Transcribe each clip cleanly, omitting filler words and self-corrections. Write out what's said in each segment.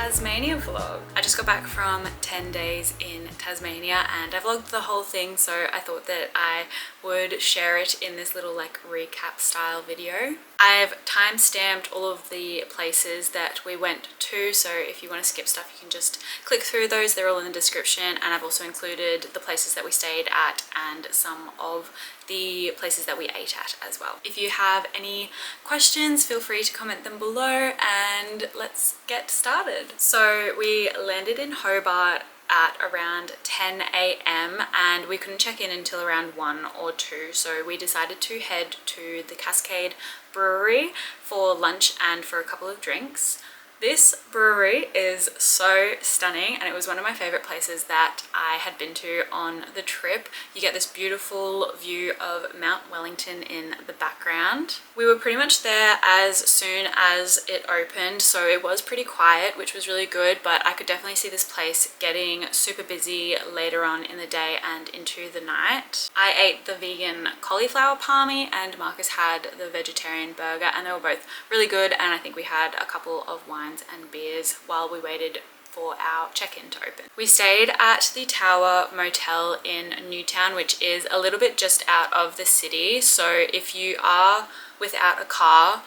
Tasmania vlog. I just got back from 10 days in Tasmania and I vlogged the whole thing, so I thought that I would share it in this little like recap style video. I've time-stamped all of the places that we went to, so if you want to skip stuff you can just click through those. They're all in the description, and I've also included the places that we stayed at and some of the places that we ate at as well. If you have any questions, feel free to comment them below and let's get started. So we landed in Hobart at around 10 a.m. and we couldn't check in until around 1 or 2, so we decided to head to the Cascade Brewery for lunch and for a couple of drinks. This brewery is so stunning and it was one of my favorite places that I had been to on the trip. You get this beautiful view of Mount Wellington in the background. We were pretty much there as soon as it opened, so it was pretty quiet, which was really good, but I could definitely see this place getting super busy later on in the day and into the night. I ate the vegan cauliflower palmy and Marcus had the vegetarian burger, and they were both really good, and I think we had a couple of wines and beers while we waited for our check-in to open. We stayed at the Tower Motel in Newtown, which is a little bit just out of the city, so if you are without a car,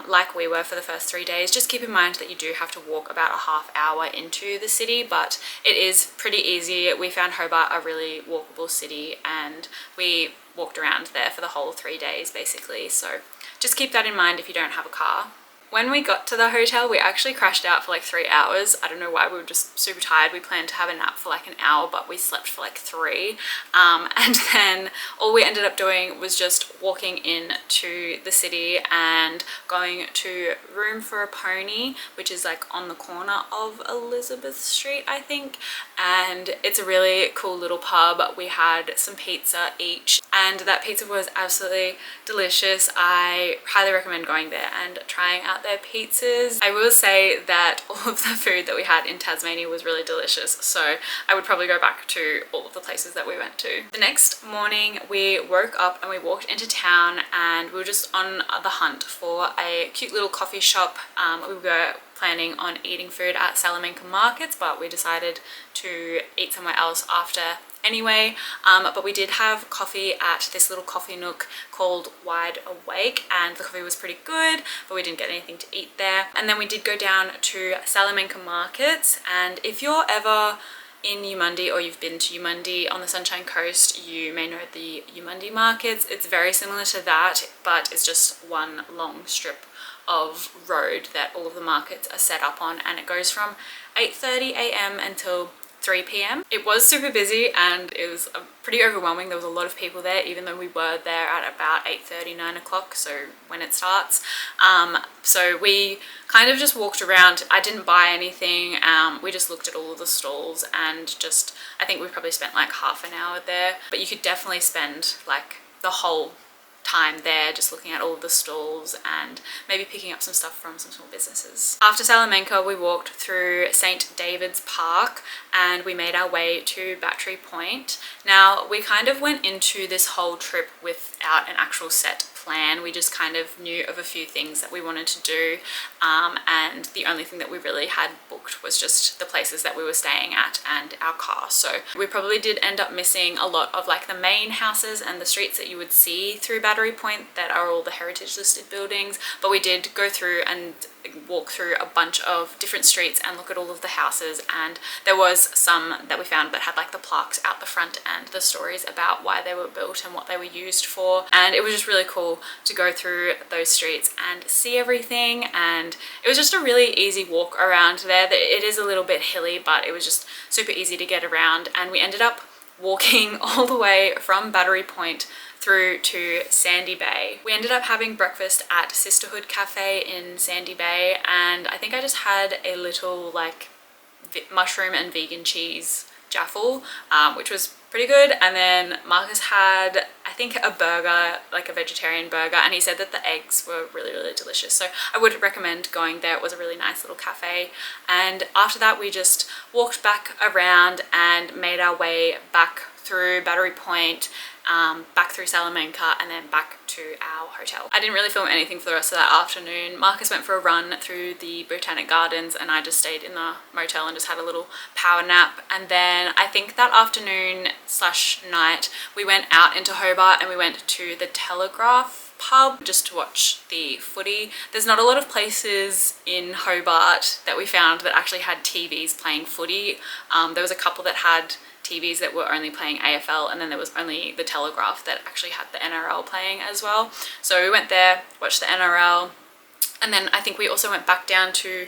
like we were for the first 3 days, just keep in mind that you do have to walk about a half hour into the city, but it is pretty easy. We found Hobart a really walkable city and we walked around there for the whole 3 days basically, so just keep that in mind if you don't have a car. When we got to the hotel, we actually crashed out for like 3 hours. I don't know why, we were just super tired. We planned to have a nap for like an hour, but we slept for like 3. And then all we ended up doing was just walking into the city and going to Room for a Pony, which is like on the corner of Elizabeth Street, I think. And it's a really cool little pub. We had some pizza each and that pizza was absolutely delicious. I highly recommend going there and trying out their pizzas. I will say that all of the food that we had in Tasmania was really delicious, so I would probably go back to all of the places that we went to. The next morning we woke up and we walked into town and we were just on the hunt for a cute little coffee shop. We were planning on eating food at Salamanca Markets, but we decided to eat somewhere else after anyway. But we did have coffee at this little coffee nook called Wide Awake, and the coffee was pretty good, but we didn't get anything to eat there. And then we did go down to Salamanca Markets, and if you're ever in Eumundi or you've been to Eumundi on the Sunshine Coast, you may know the Eumundi markets. It's very similar to that, but it's just one long strip of road that all of the markets are set up on, and it goes from 8:30 a.m. until 3 p.m. It was super busy and it was pretty overwhelming. There was a lot of people there, even though we were there at about 8:30, 9 o'clock, so when it starts. So we kind of just walked around. I didn't buy anything. We just looked at all of the stalls and just, I think we probably spent like half an hour there, but you could definitely spend like the whole time there just looking at all of the stalls and maybe picking up some stuff from some small businesses. After Salamanca we walked through St. David's Park and we made our way to Battery Point. Now we kind of went into this whole trip without an actual set plan. We just kind of knew of a few things that we wanted to do, and the only thing that we really had booked was just the places that we were staying at and our car. So we probably did end up missing a lot of like the main houses and the streets that you would see through Battery Point that are all the heritage listed buildings, but we did go through and walk through a bunch of different streets and look at all of the houses, and there was some that we found that had like the plaques out the front and the stories about why they were built and what they were used for, and it was just really cool to go through those streets and see everything. And it was just a really easy walk around there. It is a little bit hilly, but it was just super easy to get around, and we ended up walking all the way from Battery Point through to Sandy Bay. We ended up having breakfast at Sisterhood Cafe in Sandy Bay, and I think I just had a little like mushroom and vegan cheese jaffle, which was pretty good. And then Marcus had, I think, a burger, like a vegetarian burger, and he said that the eggs were really, really delicious. So I would recommend going there. It was a really nice little cafe. And after that, we just walked back around and made our way back through Battery Point back through Salamanca, and then back to our hotel. I didn't really film anything for the rest of that afternoon. Marcus went for a run through the Botanic Gardens, and I just stayed in the motel and just had a little power nap. And then I think that afternoon slash night we went out into Hobart and we went to the Telegraph pub just to watch the footy. There's not a lot of places in Hobart that we found that actually had TVs playing footy. There was a couple that had TVs that were only playing AFL, and then there was only the Telegraph that actually had the NRL playing as well. So we went there, watched the NRL, and then I think we also went back down to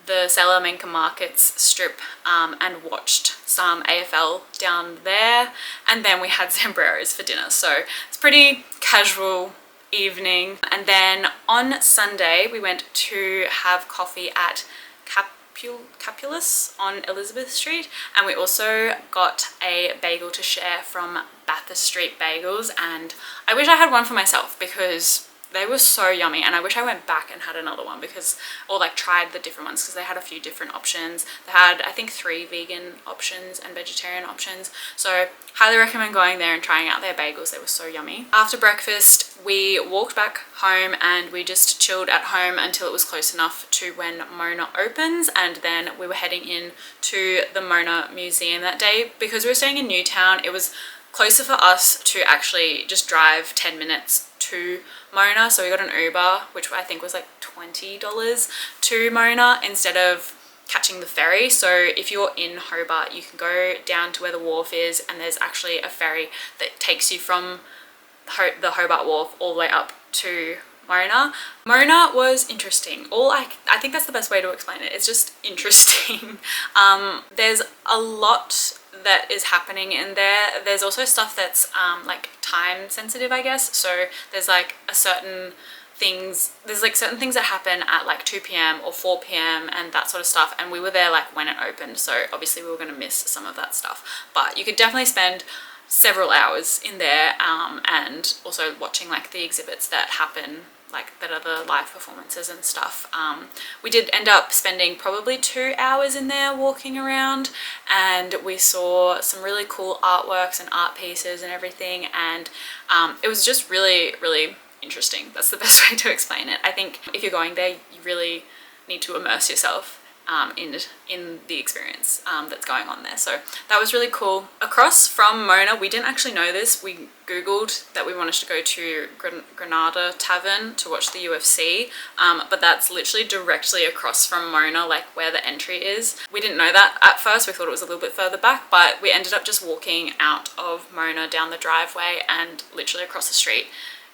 the Salamanca Markets strip and watched some AFL down there, and then we had sombreros for dinner. So it's pretty casual evening. And then on Sunday we went to have coffee at Capulus on Elizabeth Street, and we also got a bagel to share from Bathurst Street Bagels, and I wish I had one for myself because they were so yummy, and I wish I went back and had another one or like tried the different ones, because they had a few different options. They had, I think, 3 vegan options and vegetarian options, so highly recommend going there and trying out their bagels. They were so yummy. After breakfast we walked back home and we just chilled at home until it was close enough to when Mona opens, and then we were heading in to the Mona Museum that day. Because we were staying in Newtown, it was closer for us to actually just drive 10 minutes to Mona, so we got an Uber, which I think was like $20 to Mona instead of catching the ferry. So if you're in Hobart, you can go down to where the wharf is, and there's actually a ferry that takes you from the Hobart Wharf all the way up to Mona. Mona was interesting. I think that's the best way to explain it. It's just interesting. There's a lot that is happening in there. There's also stuff that's like time sensitive, I guess. So there's like certain things that happen at like 2 p.m. or 4 p.m. and that sort of stuff, and we were there like when it opened, so obviously we were going to miss some of that stuff. But you could definitely spend several hours in there, and also watching like the exhibits that happen, like that are the live performances and stuff. We did end up spending probably 2 hours in there walking around, and we saw some really cool artworks and art pieces and everything, and it was just really, really interesting. That's the best way to explain it. I think if you're going there, you really need to immerse yourself in the experience that's going on there. So that was really cool. Across from Mona, we didn't actually know this, we googled that we wanted to go to Granada Tavern to watch the UFC, but that's literally directly across from Mona, like where the entry is. We didn't know that at first, we thought it was a little bit further back, but we ended up just walking out of Mona down the driveway and literally across the street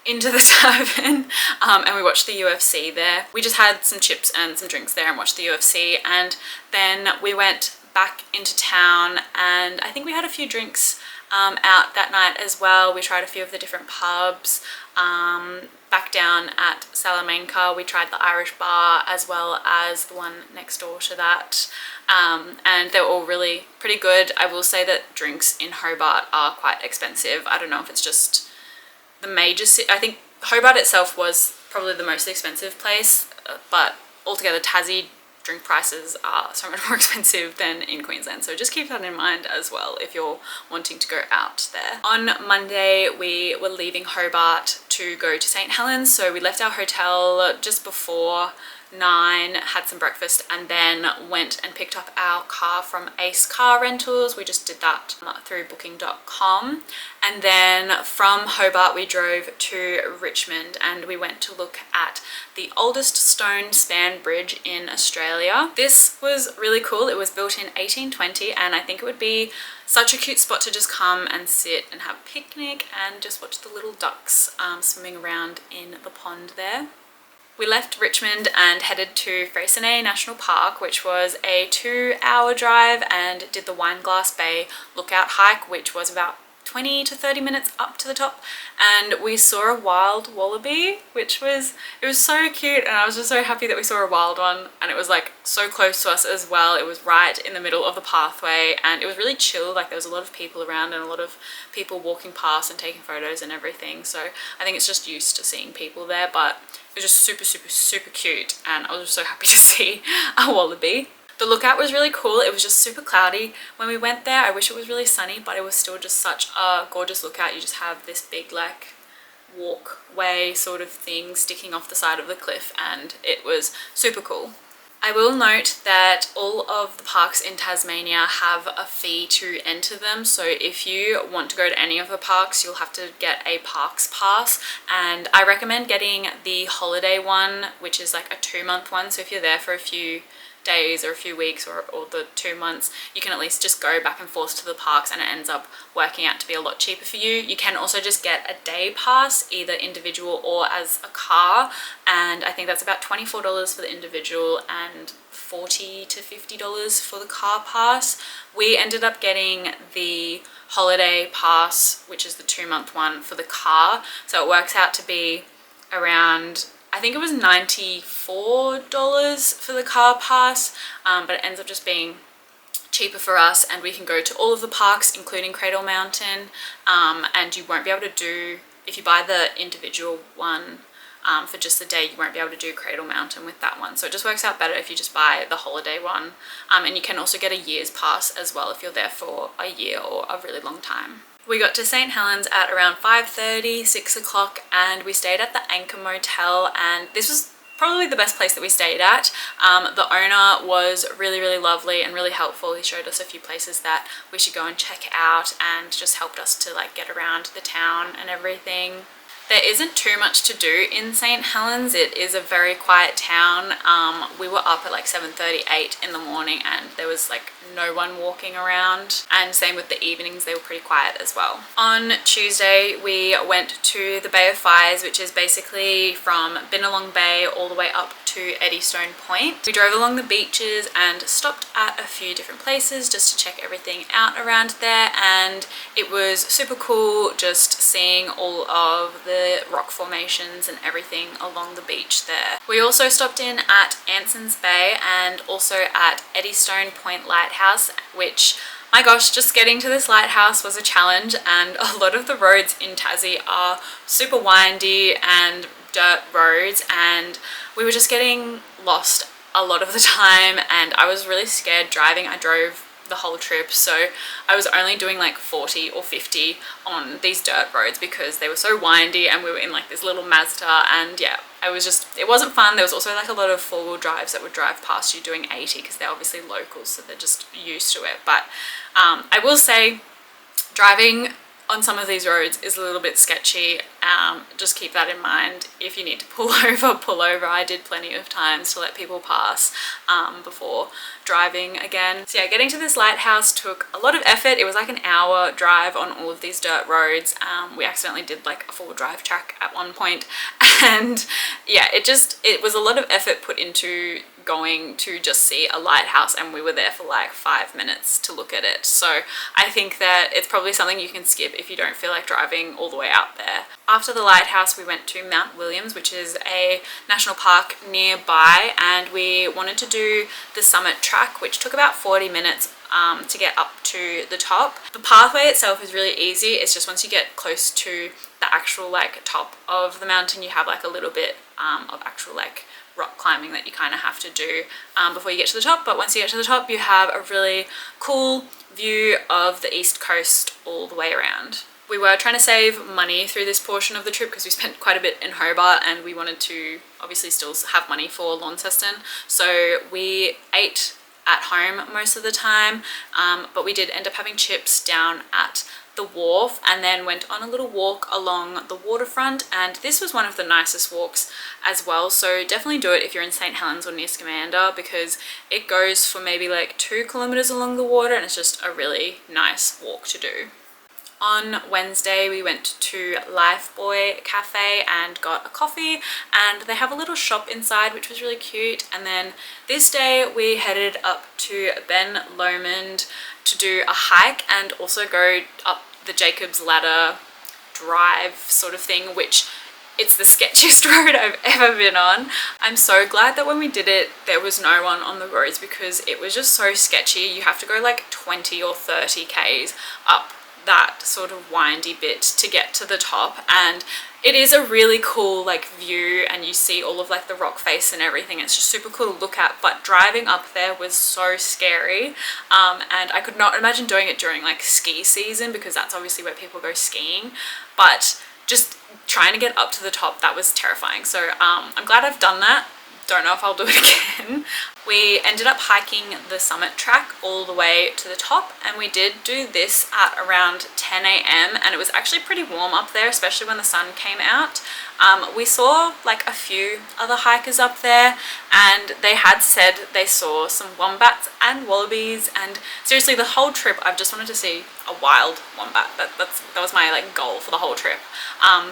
into the tavern, and we watched the UFC there. We just had some chips and some drinks there and watched the UFC, and then we went back into town, and I think we had a few drinks out that night as well. We tried a few of the different pubs. Back down at Salamanca we tried the Irish bar as well as the one next door to that, and they were all really pretty good. I will say that drinks in Hobart are quite expensive. I don't know if it's just the major city. I think Hobart itself was probably the most expensive place, but altogether Tassie drink prices are so much more expensive than in Queensland, so just keep that in mind as well if you're wanting to go out there. On Monday we were leaving Hobart to go to St. Helens, so we left our hotel just before 9, had some breakfast, and then went and picked up our car from Ace Car Rentals. We just did that through booking.com, and then from Hobart we drove to Richmond and we went to look at the oldest stone span bridge in Australia. This was really cool. It was built in 1820, and I think it would be such a cute spot to just come and sit and have a picnic and just watch the little ducks swimming around in the pond there. We left Richmond and headed to Freycinet National Park, which was a 2-hour drive, and did the Wineglass Bay lookout hike, which was about 20 to 30 minutes up to the top, and we saw a wild wallaby, it was so cute, and I was just so happy that we saw a wild one, and it was like so close to us as well. It was right in the middle of the pathway, and it was really chill. Like there was a lot of people around and a lot of people walking past and taking photos and everything, so I think it's just used to seeing people there, but it was just super, super, super cute, and I was just so happy to see a wallaby. The lookout was really cool. It was just super cloudy when we went there. I wish it was really sunny, but it was still just such a gorgeous lookout. You just have this big like walkway sort of thing sticking off the side of the cliff, and it was super cool. I will note that all of the parks in Tasmania have a fee to enter them, so if you want to go to any of the parks, you'll have to get a parks pass, and I recommend getting the holiday one, which is like a 2-month one. So if you're there for a few days or a few weeks or the 2 months, you can at least just go back and forth to the parks, and it ends up working out to be a lot cheaper for you. You can also just get a day pass, either individual or as a car, and I think that's about $24 for the individual and $40 to $50 for the car pass. We ended up getting the holiday pass, which is the 2-month one for the car, so it works out to be around, I think it was $94 for the car pass, but it ends up just being cheaper for us, and we can go to all of the parks including Cradle Mountain, and you won't be able to do, if you buy the individual one for just the day, you won't be able to do Cradle Mountain with that one. So it just works out better if you just buy the holiday one, and you can also get a year's pass as well if you're there for a year or a really long time. We got to St. Helens at around 5:30, 6 o'clock, and we stayed at the Anchor Motel, and this was probably the best place that we stayed at. The owner was really, really lovely and really helpful. He showed us a few places that we should go and check out, and just helped us to like get around the town and everything. There isn't too much to do in St. Helens. It is a very quiet town. We were up at like 7:30, 8 in the morning, and there was like no one walking around, and same with the evenings, they were pretty quiet as well. On Tuesday we went to the Bay of Fires, which is basically from Binalong Bay all the way up to Eddystone Point. We drove along the beaches and stopped at a few different places just to check everything out around there, and it was super cool just seeing all of the rock formations and everything along the beach there. We also stopped in at Anson's Bay and also at Eddystone Point Lighthouse, which, my gosh, just getting to this lighthouse was a challenge, and a lot of the roads in Tassie are super windy and dirt roads, and we were just getting lost a lot of the time, and I was really scared driving. I drove the whole trip, so I was only doing like 40 or 50 on these dirt roads because they were so windy, and we were in like this little Mazda, and yeah, it wasn't fun. There was also like a lot of 4-wheel drives that would drive past you doing 80 because they're obviously locals, so they're just used to it. But I will say driving on some of these roads is a little bit sketchy. Just keep that in mind. If you need to pull over, pull over. I did plenty of times to let people pass before driving again. So yeah, getting to this lighthouse took a lot of effort. It was like an hour drive on all of these dirt roads. We accidentally did like a 4-wheel drive track at one point, and yeah, it was a lot of effort put into going to just see a lighthouse, and we were there for like 5 minutes to look at it. So I think that it's probably something you can skip if you don't feel like driving all the way out there. After the lighthouse we went to Mount Williams, which is a national park nearby, and we wanted to do the summit track, which took about 40 minutes to get up to the top. The pathway itself is really easy. It's just once you get close to the actual like top of the mountain, you have like a little bit of actual like rock climbing that you kind of have to do before you get to the top. But once you get to the top, you have a really cool view of the east coast all the way around. We were trying to save money through this portion of the trip because we spent quite a bit in Hobart, and we wanted to obviously still have money for Launceston, so we ate at home most of the time, but we did end up having chips down at the wharf, and then went on a little walk along the waterfront, and this was one of the nicest walks as well. So definitely do it if you're in St. Helens or near Scamander, because it goes for maybe like 2 kilometers along the water, and it's just a really nice walk to do. On Wednesday we went to Lifebuoy Cafe and got a coffee, and they have a little shop inside which was really cute. And then this day we headed up to Ben Lomond to do a hike and also go up the Jacob's Ladder drive sort of thing, which it's the sketchiest road I've ever been on. I'm so glad that when we did it there was no one on the roads, because it was just so sketchy. You have to go like 20 or 30 k's up that sort of windy bit to get to the top, and it is a really cool like view, and you see all of like the rock face and everything. It's just super cool to look at, but driving up there was so scary, and I could not imagine doing it during like ski season, because that's obviously where people go skiing, but just trying to get up to the top, that was terrifying. So I'm glad I've done that. Don't know if I'll do it again. We ended up hiking the summit track all the way to the top, and we did do this at around 10 a.m. and it was actually pretty warm up there, especially when the sun came out. We saw like a few other hikers up there, and they had said they saw some wombats and wallabies, and seriously the whole trip I've just wanted to see a wild wombat. That was my like goal for the whole trip.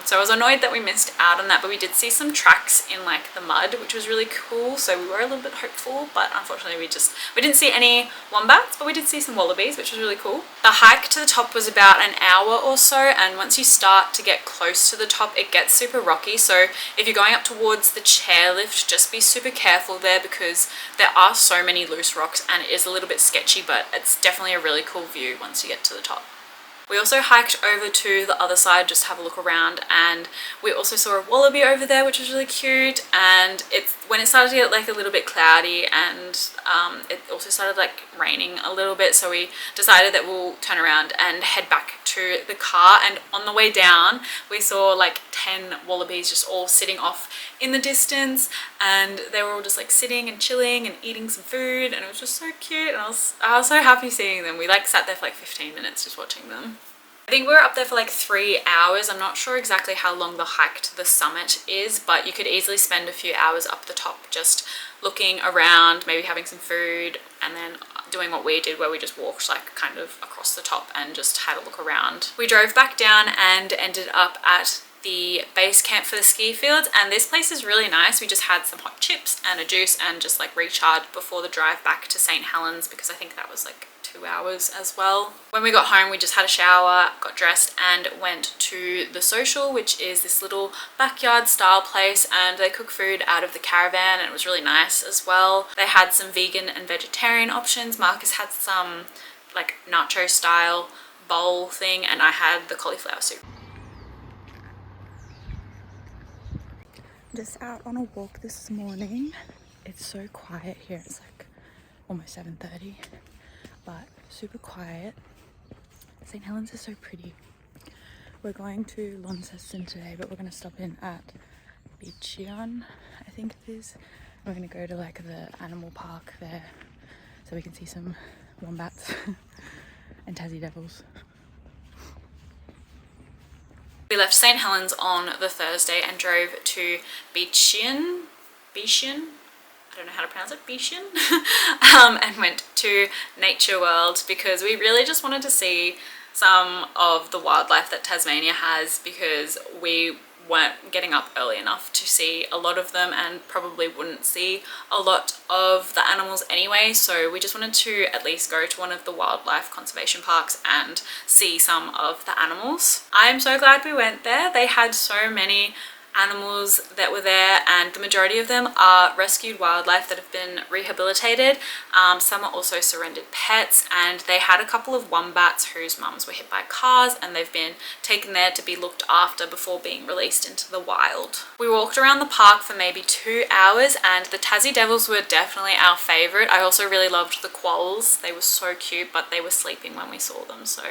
So I was annoyed that we missed out on that, but we did see some tracks in like the mud, which was really cool, so we were a little bit hopeful, but unfortunately we didn't see any wombats, but we did see some wallabies, which was really cool. The hike to the top was about an hour or so, and once you start to get close to the top it gets super rocky, so if you're going up towards the chairlift, just be super careful there, because there are so many loose rocks and it is a little bit sketchy, but it's definitely a really cool view once you get to the top. We also hiked over to the other side just to have a look around, and we also saw a wallaby over there, which was really cute. And when it started to get like a little bit cloudy, and it also started like raining a little bit, so we decided that we'll turn around and head back to the car. And on the way down we saw like 10 wallabies just all sitting off in the distance, and they were all just like sitting and chilling and eating some food, and it was just so cute, and I was so happy seeing them. We like sat there for like 15 minutes just watching them. I think we were up there for like 3 hours. I'm not sure exactly how long the hike to the summit is, but you could easily spend a few hours up the top just looking around, maybe having some food, and then doing what we did, where we just walked like kind of across the top and just had a look around. We drove back down and ended up at the base camp for the ski fields, and this place is really nice. We just had some hot chips and a juice and just like recharged before the drive back to St. Helens, because I think that was like 2 hours as well. When we got home we just had a shower, got dressed, and went to the social, which is this little backyard style place, and they cook food out of the caravan, and it was really nice as well. They had some vegan and vegetarian options. Marcus had some like nacho style bowl thing, and I had the cauliflower soup. Just out on a walk this morning. It's so quiet here. It's like almost 7:30, but super quiet. St. Helens is so pretty. We're going to Launceston today, but we're going to stop in at Bicheno, I think it is. We're going to go to like the animal park there so we can see some wombats and Tassie devils. We left St. Helens on the Thursday and drove to Bicheno, I don't know how to pronounce it, Bicheno, and went to Natureworld, because we really just wanted to see some of the wildlife that Tasmania has, because we weren't getting up early enough to see a lot of them, and probably wouldn't see a lot of the animals anyway, so we just wanted to at least go to one of the wildlife conservation parks and see some of the animals. I'm so glad we went there. They had so many animals that were there, and the majority of them are rescued wildlife that have been rehabilitated. Some are also surrendered pets, and they had a couple of wombats whose mums were hit by cars, and they've been taken there to be looked after before being released into the wild. We walked around the park for maybe 2 hours, and the Tassie devils were definitely our favourite. I also really loved the quolls. They were so cute, but they were sleeping when we saw them, so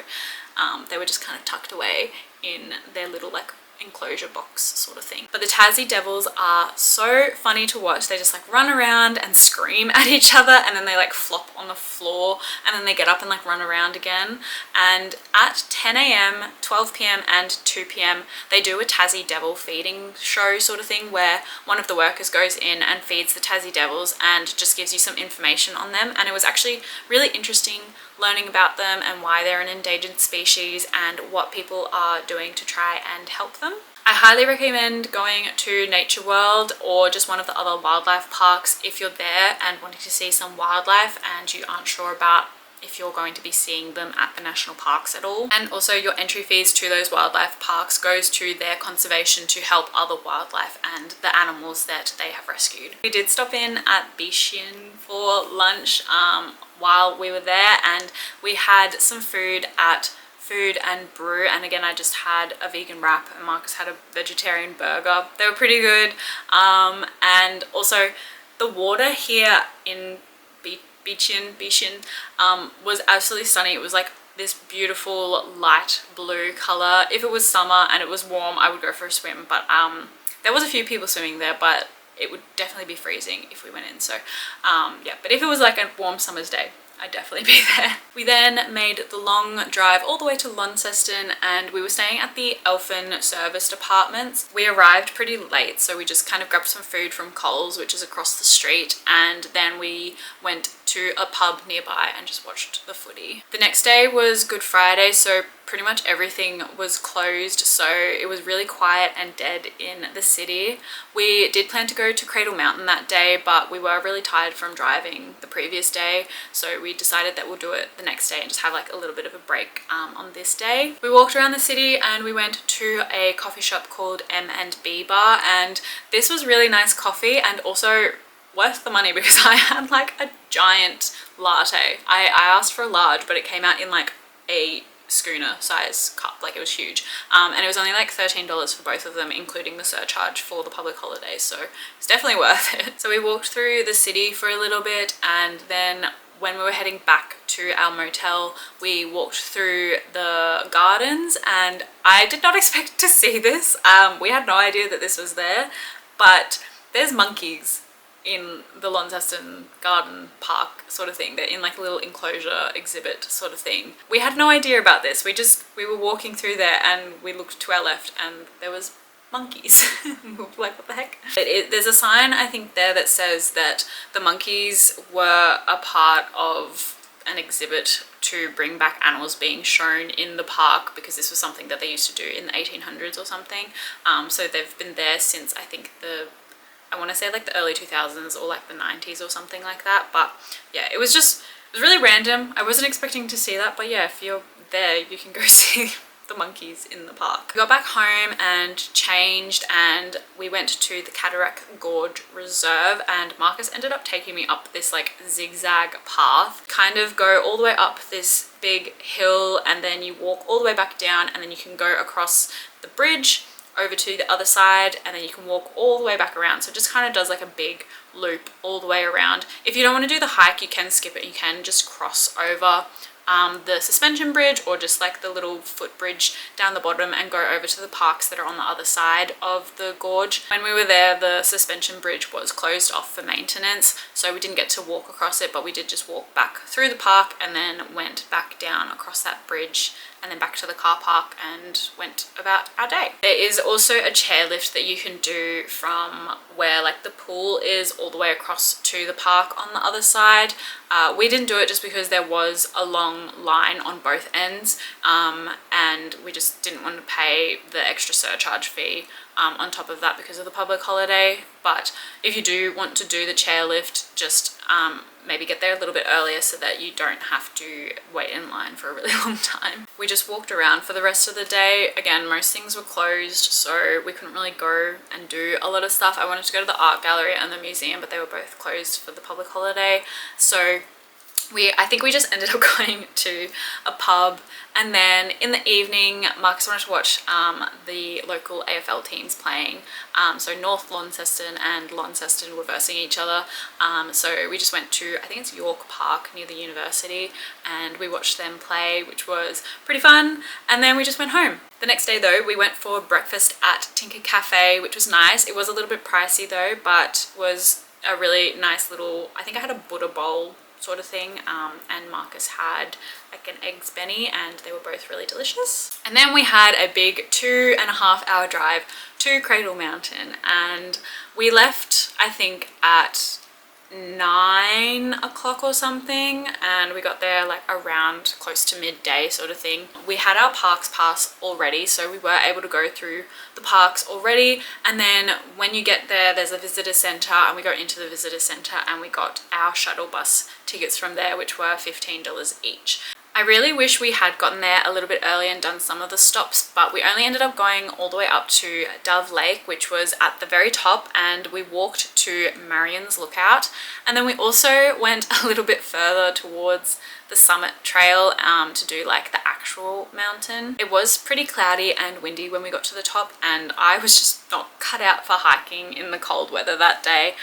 they were just kind of tucked away in their little like enclosure box sort of thing. But the Tassie devils are so funny to watch. They just like run around and scream at each other, and then they like flop on the floor, and then they get up and like run around again. And at 10 a.m, 12 p.m, and 2 p.m, they do a Tassie devil feeding show sort of thing, where one of the workers goes in and feeds the Tassie devils and just gives you some information on them. And it was actually really interesting learning about them and why they're an endangered species and what people are doing to try and help them. I highly recommend going to Natureworld or just one of the other wildlife parks if you're there and wanting to see some wildlife and you aren't sure about if you're going to be seeing them at the national parks at all. And also your entry fees to those wildlife parks goes to their conservation to help other wildlife and the animals that they have rescued. We did stop in at Bicheno for lunch while we were there, and we had some food at food and brew, and again I just had a vegan wrap and Marcus had a vegetarian burger. They were pretty good, and also the water here in Bicheno was absolutely stunning. It was like this beautiful light blue color. If it was summer and it was warm, I would go for a swim, but there was a few people swimming there, but it would definitely be freezing if we went in. So yeah, but if it was like a warm summer's day, I'd definitely be there. We then made the long drive all the way to Launceston, and we were staying at the Elfin Service Apartments. We arrived pretty late, so we just kind of grabbed some food from Coles, which is across the street, and then we went to a pub nearby and just watched the footy. The next day was Good Friday, so pretty much everything was closed, so it was really quiet and dead in the city. We did plan to go to Cradle Mountain that day, but we were really tired from driving the previous day, so we decided that we'll do it the next day and just have like a little bit of a break on this day. We walked around the city and we went to a coffee shop called M&B Bar, and this was really nice coffee and also worth the money because I had like a giant latte. I asked for a large, but it came out in like a schooner size cup, like it was huge, and it was only like $13 for both of them, including the surcharge for the public holidays, so it's definitely worth it. So we walked through the city for a little bit, and then when we were heading back to our motel, we walked through the gardens, and I did not expect to see this. We had no idea that this was there, but there's monkeys in the Launceston garden park sort of thing. They're in like a little enclosure exhibit sort of thing. We had no idea about this. We were walking through there and we looked to our left and there was monkeys. We were like, what the heck? There's a sign I think there that says that the monkeys were a part of an exhibit to bring back animals being shown in the park, because this was something that they used to do in the 1800s or something. So they've been there since I think I want to say like the early 2000s or like the 90s or something like that. But yeah, it was really random. I wasn't expecting to see that, but yeah, if you're there, you can go see the monkeys in the park. We got back home and changed, and we went to the Cataract Gorge Reserve, and Marcus ended up taking me up this like zigzag path, kind of go all the way up this big hill, and then you walk all the way back down, and then you can go across the bridge over to the other side, and then you can walk all the way back around. So it just kind of does like a big loop all the way around. If you don't want to do the hike, you can skip it. You can just cross over the suspension bridge, or just like the little footbridge down the bottom and go over to the parks that are on the other side of the gorge. When we were there, the suspension bridge was closed off for maintenance, so we didn't get to walk across it, but we did just walk back through the park and then went back down across that bridge and then back to the car park and went about our day. There is also a chairlift that you can do from where like the pool is all the way across to the park on the other side. We didn't do it just because there was a long line on both ends, and we just didn't want to pay the extra surcharge fee on top of that because of the public holiday. But if you do want to do the chairlift, just maybe get there a little bit earlier so that you don't have to wait in line for a really long time. We just walked around for the rest of the day. Again, most things were closed, so we couldn't really go and do a lot of stuff. I wanted to go to the art gallery and the museum, but they were both closed for the public holiday. So I think we just ended up going to a pub, and then in the evening Marcus wanted to watch the local AFL teams playing. So North Launceston and Launceston were versing each other, so we just went to, I think it's York Park near the university, and we watched them play, which was pretty fun, and then we just went home. The next day though, we went for breakfast at Tinker Cafe, which was nice. It was a little bit pricey though, but was a really nice little, I think I had a Buddha bowl sort of thing, and Marcus had like an eggs benny, and they were both really delicious. And then we had a big 2.5 hour drive to Cradle Mountain, and we left I think at 9 o'clock or something, and we got there like around close to midday sort of thing. We had our parks pass already, so we were able to go through the parks already, and then when you get there, there's a visitor centre, and we go into the visitor centre and we got our shuttle bus tickets from there, which were $15 each. I really wish we had gotten there a little bit earlier and done some of the stops, but we only ended up going all the way up to Dove Lake, which was at the very top, and we walked to Marion's Lookout, and then we also went a little bit further towards the summit trail to do like the actual mountain. It was pretty cloudy and windy when we got to the top, and I was just not cut out for hiking in the cold weather that day.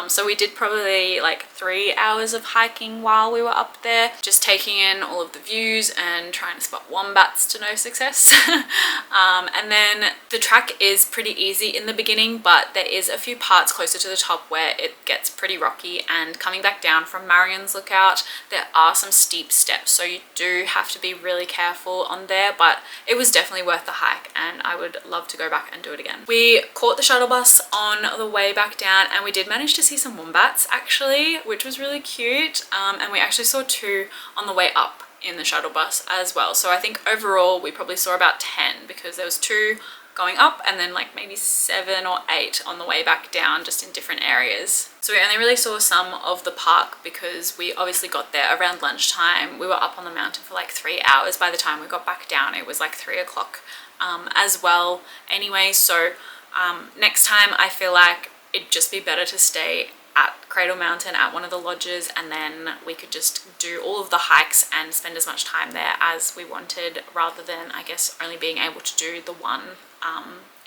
So we did probably like 3 hours of hiking while we were up there, just taking in all of the views and trying to spot wombats to no success. And then the track is pretty easy in the beginning, but there is a few parts closer to the top where it gets pretty rocky, and coming back down from Marion's Lookout there are some steep steps, so you do have to be really careful on there, but it was definitely worth the hike and I would love to go back and do it again. We caught the shuttle bus on the way back down, and we did manage to see some wombats actually, which was really cute, and we actually saw 2 on the way up in the shuttle bus as well. So I think overall we probably saw about 10, because there was 2 going up and then like maybe 7 or 8 on the way back down, just in different areas. So we only really saw some of the park because we obviously got there around lunchtime. We were up on the mountain for like 3 hours. By the time we got back down it was like 3 o'clock as well anyway. So next time I feel like it'd just be better to stay at Cradle Mountain at one of the lodges, and then we could just do all of the hikes and spend as much time there as we wanted, rather than I guess only being able to do the one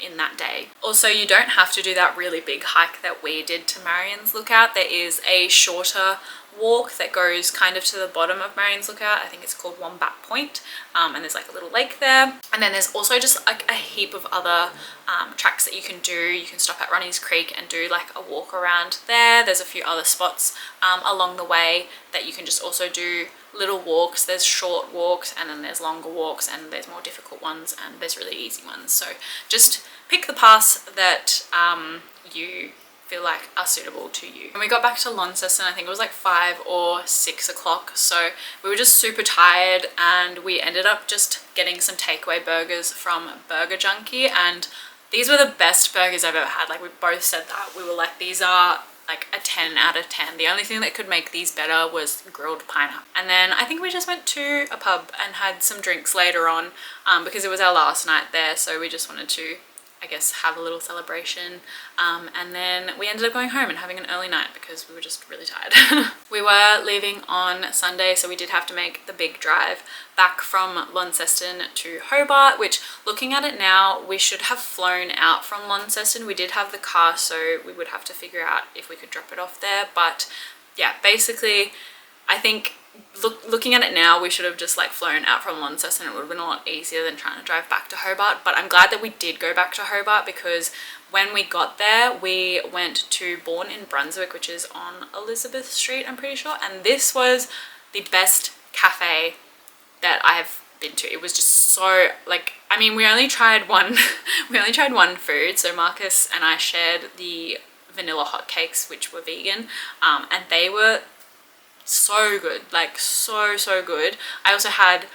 in that day. Also, you don't have to do that really big hike that we did to Marion's Lookout. There is a shorter walk that goes kind of to the bottom of Marion's Lookout. I think it's called Wombat Point, and there's like a little lake there, and then there's also just like a heap of other tracks that you can do. You can stop at Ronnie's Creek and do like a walk around there. There's a few other spots along the way that you can just also do little walks. There's short walks, and then there's longer walks, and there's more difficult ones, and there's really easy ones. So just pick the paths that you feel like are suitable to you. When we got back to Launceston, I think it was like 5 or 6 o'clock, so we were just super tired, and we ended up just getting some takeaway burgers from Burger Junkie, and these were the best burgers I've ever had. Like, we both said that. We were like, these are like a 10 out of 10. The only thing that could make these better was grilled pineapple. And then I think we just went to a pub and had some drinks later on because it was our last night there, so we just wanted to, I guess, have a little celebration, and then we ended up going home and having an early night because we were just really tired. We were leaving on Sunday, so we did have to make the big drive back from Launceston to Hobart, which, looking at it now, we should have flown out from Launceston. We did have the car, so we would have to figure out if we could drop it off there, but yeah, basically I think looking at it now, we should have just like flown out from Launceston. It would have been a lot easier than trying to drive back to Hobart, but I'm glad that we did go back to Hobart, because when we got there we went to Born in Brunswick, which is on Elizabeth Street, I'm pretty sure, and this was the best cafe that I've been to. It was just so, like, I mean, we only tried one food, so Marcus and I shared the vanilla hotcakes, which were vegan, and they were so good, like so good. I also had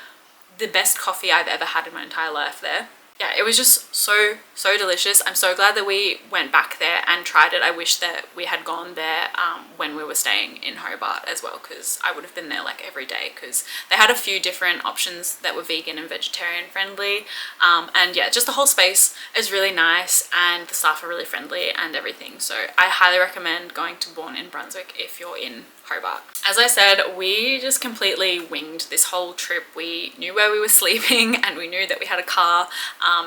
the best coffee I've ever had in my entire life there. Yeah, it was just so delicious. I'm so glad that we went back there and tried it. I wish that we had gone there when we were staying in Hobart as well, because I would have been there like every day, because they had a few different options that were vegan and vegetarian friendly, and yeah, just the whole space is really nice and the staff are really friendly and everything. So I highly recommend going to Born in Brunswick if you're in Hobart. As I said, we just completely winged this whole trip. We knew where we were sleeping, and we knew that we had a car,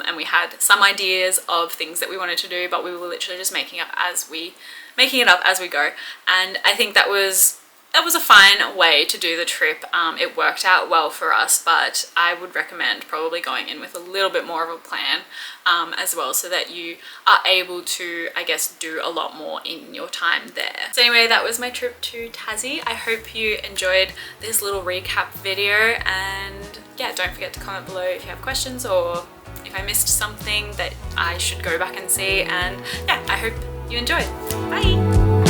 and we had some ideas of things that we wanted to do, but we were literally just making it up as we go. And I think that was a fine way to do the trip. It worked out well for us, but I would recommend probably going in with a little bit more of a plan as well, so that you are able to, I guess, do a lot more in your time there. So anyway, that was my trip to Tassie. I hope you enjoyed this little recap video, and yeah, don't forget to comment below if you have questions or if I missed something that I should go back and see, and yeah, I hope you enjoyed. Bye!